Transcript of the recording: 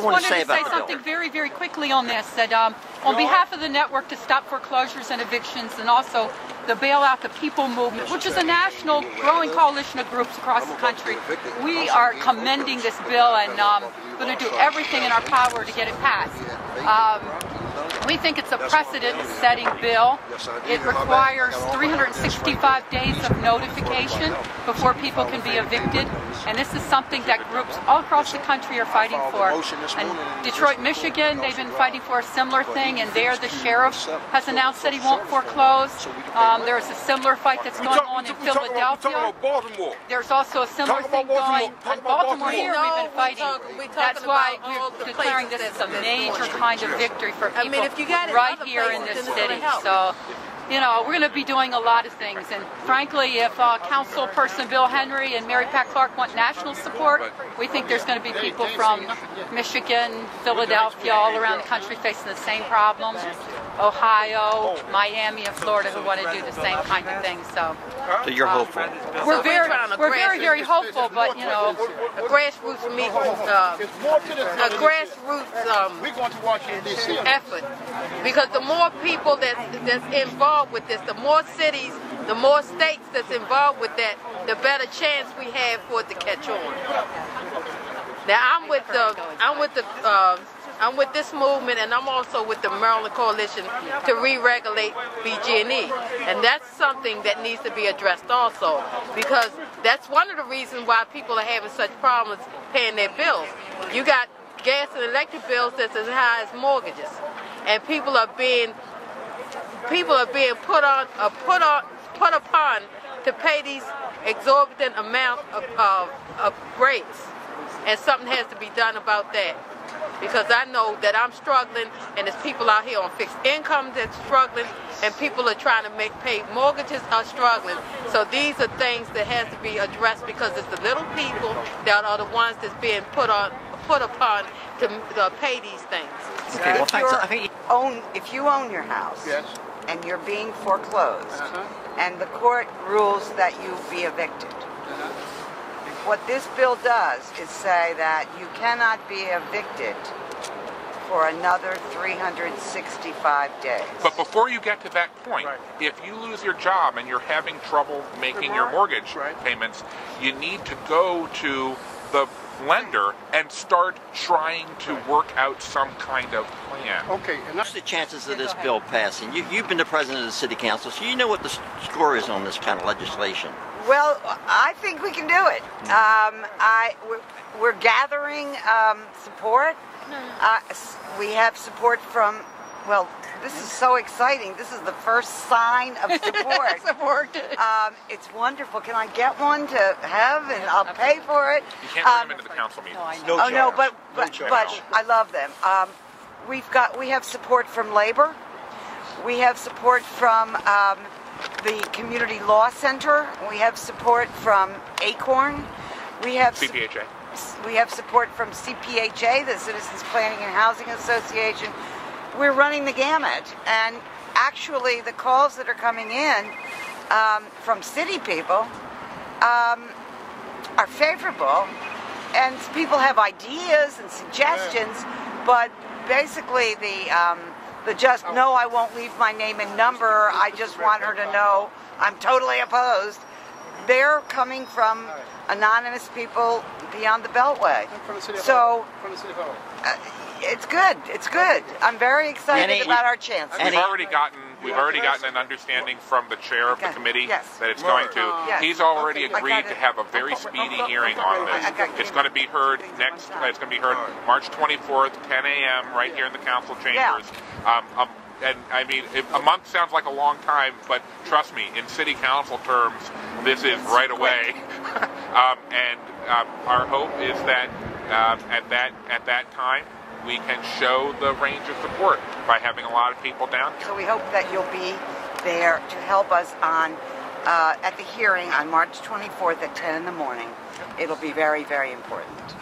I wanted to say something very, very quickly on this. That on behalf of the network to stop foreclosures and evictions, and also the Bailout the People movement, which is a national growing coalition of groups across the country, we are commending this bill and going to do everything in our power to get it passed. We think it's a precedent-setting bill. It requires 365 days of notification before people can be evicted, and this is something that groups all across the country are fighting for. And Detroit, Michigan, they've been fighting for a similar thing, and there the sheriff has announced that he won't foreclose. There is a similar fight that's going on in Philadelphia. There's also a similar thing going in Baltimore here. We've been fighting. That's why we're declaring this as a major kind of victory for people right here in this city. So, you know, we're going to be doing a lot of things, and frankly, if Councilperson Bill Henry and Mary Pat Clark want national support, we think there's going to be people from Michigan, Philadelphia, all around the country facing the same problems. Ohio, Miami, and Florida who want to do the same kind of thing. So you're hopeful. We're very hopeful, but you know, a grassroots effort. Because the more people that's involved with this, the more cities, the more states that's involved with that, the better chance we have for it to catch on. Now I'm with this movement, and I'm also with the Maryland Coalition to re-regulate BG&E, and that's something that needs to be addressed also, because that's one of the reasons why people are having such problems paying their bills. You got gas and electric bills that's as high as mortgages, and people are being put upon to pay these exorbitant amount of rates, and something has to be done about that. Because I know that I'm struggling, and there's people out here on fixed income that's struggling, and people are trying to pay mortgages are struggling. So these are things that has to be addressed, because it's the little people that are the ones that's being put upon to pay these things. Okay, well, thanks. If you own your house, yes, and you're being foreclosed, and the court rules that you be evicted, what this bill does is say that you cannot be evicted for another 365 days. But before you get to that point, if you lose your job and you're having trouble making your mortgage payments, you need to go to the lender and start trying to work out some kind of plan. Okay, and what's the chances of this bill passing? You've been the president of the city council, so you know what the score is on this kind of legislation. Well, I think we can do it. We're gathering support. We have support from, well, this is so exciting. This is the first sign of support. It's wonderful. Can I get one to have, and I'll pay for it? You can't bring them into the council meetings. No, but I love them. We have support from labor. We have support from the Community Law Center. We have support from ACORN. We have CPHA. We have support from CPHA, the Citizens Planning and Housing Association. We're running the gamut, and actually the calls that are coming in from city people are favorable, and people have ideas and suggestions, but basically the just no, I won't leave my name and number, I just want her to know I'm totally opposed, they're coming from anonymous people beyond the Beltway. So it's good. It's good. I'm very excited about our chances. We've already gotten an understanding from the chair of the committee that it's going to. He's already agreed to have a very speedy hearing on this. It's going to be heard It's going to be heard March 24th, 10 a.m. right here in the council chambers. And I mean, a month sounds like a long time, but trust me, in city council terms, this is right away. Our hope is that at that time, we can show the range of support by having a lot of people down here. So we hope that you'll be there to help us on at the hearing on March 24th at 10 in the morning. It'll be very, very important.